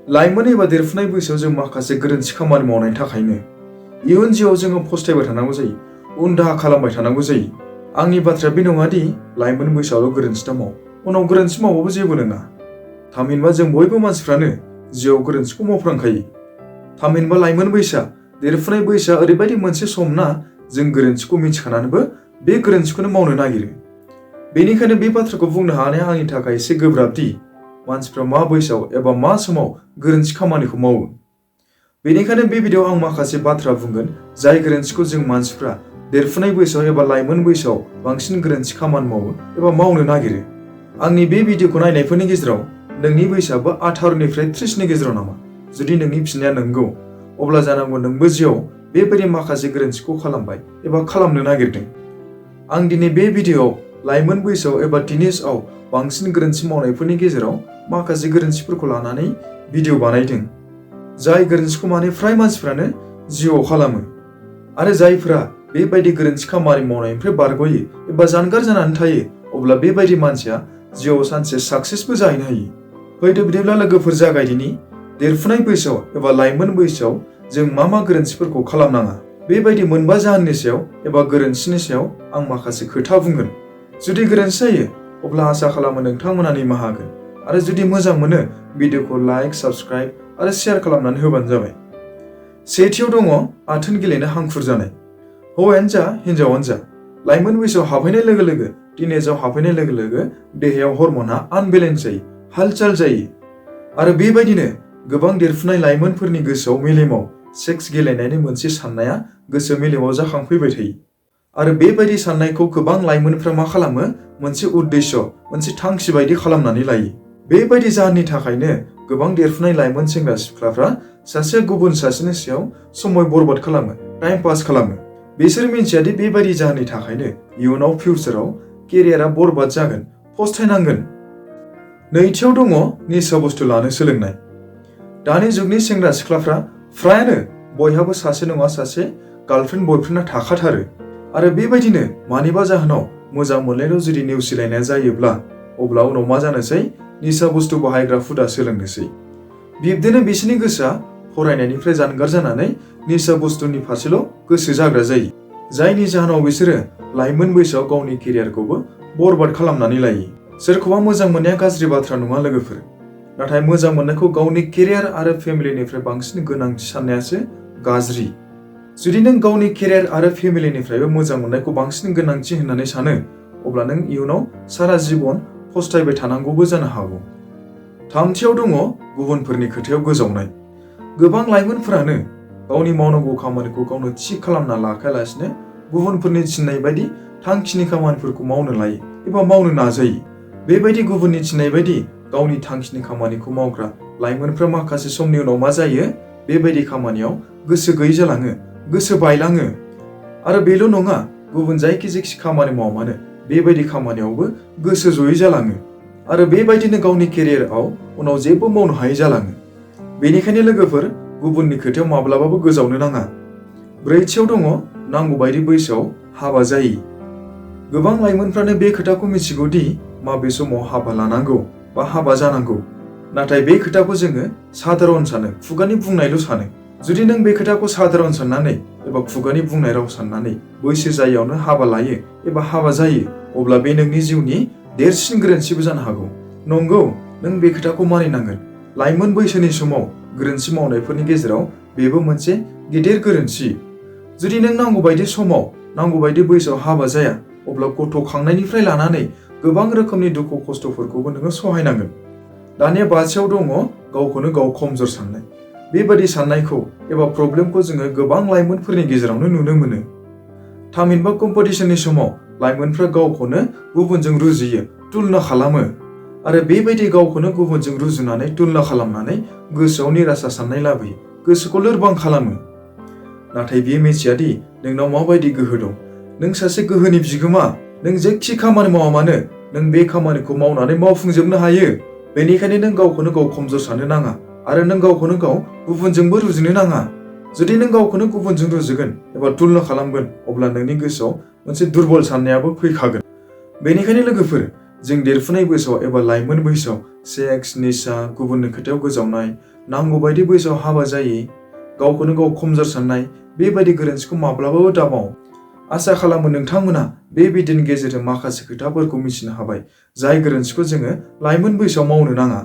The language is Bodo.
लाइमोन एबा देरफुनाय बैसोआव जों माखासे गोरोन्थि खामानि मावनायनि थाखायनो इयुन जिउआव जोङो फस्थायबाय थानांगौ जायो, उन दाहा खालामबाय थानांगौ जायो। आंनि बाथ्राया बे नङा दि लाइमोन बैसोआवल' गोरोन्थि दामाव, उनाव गोरोन्थि मावबाबो जेबो नङा। थामहिनबा जों बयबो मानसिफ्रानो जिउआव गोरोन्थिखौ मावफ्रांखायो। थामहिनबा लाइमोन बैसोआ, देरफुनाय बैसोआ ओरैबायदि मोनसे सम ना जों गोरोन्थिखौ मिथिखानानैबो बे गोरोन्थिखौनो मावनो नागिरो। बेनिखायनो बे बाथ्राखौ बुंनो हानाया आंनि थाखाय एसे गोब्राब दि मानसिफ्रा मा बैसोआव एबा मा समाव गोरोन्थि खामानिखौ मावो। बेनिखायनो बे भिडिअ'आव आं माखासे बाथ्रा बुंगोन जाय गोरोन्थिखौ जों मानसिफ्रा देरफुनाय बैसोआव एबा लाइमोन बैसोआव बांसिन गोरोन्थि खामानि मावो एबा मावनो नागिरो। आंनि बे भिडिअ'खौ नायनायफोरनि गेजेराव नोंनि बैसोआबो 18 निफ्राय 30 नि गेजेराव नामा? जुदि नोंनि फिननाया नंगौ, अब्ला जानांगौ नोंबो जिउआव बेबायदि माखासे गोरोन्थिखौ खालामबाय एबा खालामनो नागिरदों। आं दिनै बे भिडिअ'आव लाइमोन बैसोआव एबा टिनेजआव बांसिन गोरोन्थि मावनायफोरनि गेजेराव माखासे गोरोन्थिफोरखौ लानानै भिडिअ' बानायदों, जाय गोरोन्थिखौ माने फ्राय मानसिफ्रानो जिउआव खालामो। आरो जायफोरा बेबायदि गोरोन्थि खामानि मावनायनिफ्राय बारग'यो एबा जानगार जानानै थायो, अब्ला बेबायदि मानसिया जिउआव सानसे साक्सेसबो जाहैनो हायो। फैदो बिदिब्ला लोगोफोर जागायदिनि देरफुनाय बैसोआव एबा लाइमोन बैसोआव जों मा गोरोन्थिफोरखौ खालामनाङा। बेबायदि मोनबा जाहोननि सायाव एबा गोरोन्थिनि सायाव आं माखासे खोथा बुंगोन। जुदि गोरोन्थि जायो अब्ला आसा खालामो नोंथांमोना निमाहा होगोन आरो जुदि मोजां मोनो भिडिअ'खौ लाइक, साबस्क्राइब आरो शेयार खालामनानै होबानो जाबाय। सेथियाव दङ आथोन गेलेनो हांखुर जानाय। हौवायानो जा हिनजावानो जा, लाइमोन बैसोआव हाबहैनाय लोगो लोगो, टिनेजआव हाबहैनाय लोगो लोगो देहायाव हरमोनआ आनबेलेन्स जायो, हालचाल जायो। आरो बेबायदिनो गोबां देरफुनाय लाइमोनफोरनि गोसोआव मेलेमाव सेक्स गेलेनायनि मोनसे साननाया गोसो मेलेमाव जाखांफैबाय थायो। आरो बेबायदि साननायखौ गोबां लाइमोनफ्रा मा खालामो, मोनसे उद्देश्य, मोनसे थांखि बायदि खालामनानै लायो। बेबायदि जाहोननि थाखायनो गोबां देरफुनाय लाइमोन सेंग्रा सिख्लाफ्रा सासे गुबुन सासेनि सायाव समय बरबाद खालामो, टाइम पास खालामो। बिसोर मिन्थिया दि बेबायदि जाहोननि थाखायनो इयुनाव फिउचाराव केरियारा बरबाद जागोन, फस्थायनांगोन। नैथियाव दङ निसा बुस्थु लानो सोलोंनाय। दानि जुगनि सेंग्रा सिख्लाफ्रा फ्रायानो बयहाबो सासे नङा सासे गार्लफ्रेन्ड बयफ्रेन्डआ थाखाथारो। आरो बेबायदिनो मानिबा जाहोनाव मोजां मोननायल' जुदि नेवसिलायनाया जायोब्ला अब्ला उनाव मा जानोसै, निसा बुस्थु बाहायग्रा हुदा सोलोंनोसै। बिब्दिनो बिसोरनि गोसोआ फरायनायनिफ्राय जानगार जानानै निसा बुस्थुनि फारसेल' गोसो जाग्रा जायो, जायनि जाहोनाव बिसोरो लाइमोन बैसोआव गावनि केरियारखौबो बरबाद खालामनानै लायो। सोरखौबा मोजां मोननाया गाज्रि बाथ्रा नङा लोगोफोर, नाथाय मोजां मोननायखौ गावनि केरियार आरो फेमिलिनिफ्राय बांसिन गोनांथि साननायासो गाज्रि। जुदि नों गावनि केरियार आरो फेमिलिनिफ्रायबो मोजां मोननायखौ बांसिन गोनांथि होननानै सानो, अब्ला नों इयुनाव सारा जिबन फस्थायबाय थानांगौबो जानो हागौ। थामथियाव दङ गुबुनफोरनि खोथायाव गोजावनाय। गोबां लाइमोनफोरानो गावनि मावनांगौ खामानिखौ गावनो थि खालामना लाखायालासिनो गुबुनफोरनि थिननाय बायदि थांखिनि खामानिफोरखौ मावनो लायो एबा मावनो नाजायो। बेबायदि गुबुननि थिननाय बायदि गावनि थांखिनि खामानिखौ मावग्रा लाइमोनफ्रा माखासे समनि उनाव मा जायो, बेबायदि खामानियाव गोसो गैयै जालाङो, गोसो बायलाङो। आरो बेल' नङा, गुबुन जायखि खामानि मावा मानो बेबायदि खामानियावबो गोसो जयै जालाङो। आरो बेबायदिनो गावनि केरियारआव उनाव जेबो मावनो हायै जालाङो। बेनिखायनो लोगोफोर, गुबुननि खोथायाव माब्लाबाबो गोजावनो नाङा। ब्रैथियाव दङ नांगौ बायदि बैसोआव हाबा जायि। गोबां लाइमोनफ्रानो बे खोथाखौ मिथिगौ दि माबे समाव हाबा लानांगौ बा हाबा जानांगौ, नाथाय बे खोथाखौ जोङो साधारन सानो, खुगानि बुंनायल' सानो। जुदि नों बे खोथाखौ साधारन साननानै एबा खुगानि बुंनाय राव साननानै बैसो जायियावनो हाबा लायो एबा हाबा जायो, अब्ला बे नोंनि जिउनि देरसिन गोरोन्थिबो जानो हागौ। नंगौ, नों बे खोथाखौ मानिनांगोन। लाइमोन बैसोनि समाव गोरोन्थि मावनायफोरनि गेजेराव बेबो मोनसे गिदिर गोरोन्थि। जुदि नों नांगौ बायदि समाव, नांगौ बायदि बैसोआव हाबा जाया, अब्ला गथ' खांनायनिफ्राय लानानै गोबां रोखोमनि दुखु खस्थ'फोरखौबो नोङो सहायनांगोन। दानिया बाथियाव दङ गावखौनो गाव खमजोर साननाय। बेबायदि साननायखौ एबा प्रब्लेमखौ जोङो गोबां लाइमोनफोरनि गेजेरावनो नुनो मोनो। थामहिनबा कम्पिटिशननि समाव लाइमोनफ्रा गावखौनो गुबुनजों रुजुयो, तुलना खालामो। आरो बेबायदि गावखौनो गुबुनजों रुजुनानै तुलना खालामनानै गोसोआव निराशा साननाय लाबोयो, गोसोखौ लोरबां खालामो। नाथाय बियो मिथिया दि नोंनाव माबायदि गोहो दं। नों सासे गोहोनि बिगोमा। नों जेखि खामानि मावा मानो नों बे खामानिखौ मावनानै मावफुंजोबनो हायो। बेनिखायनो नों गावखौनो गाव खमजोर साननो नाङा आरो नों गावखौनो गाव गुबुनजोंबो रुजुनो नाङा। जुदि नों गावखौनो गुबुनजों रुजुगोन एबा तुलना खालामगोन, अब्ला नोंनि गोसोआव मोनसे दुरबल साननायाबो फैखागोन। बेनिखायनो लोगोफोर, जों देरफुनाय बैसोआव एबा लाइमोन बैसोआव सेक्स, निसा, गुबुननि खोथायाव गोजावनाय, नांगौ बायदि बैसोआव हाबा जायै, गावखौनो गाव खमजोर साननाय बेबायदि गोरोन्थिखौ माब्लाबाबो दामाव। आसा खालामो नोंथांमोना बे भिडिअनि गेजेरजों माखासे खोथाफोरखौ मिथिनो हाबाय, जाय गोरोन्थिखौ जोङो लाइमोन बैसोआव मावनो नाङा।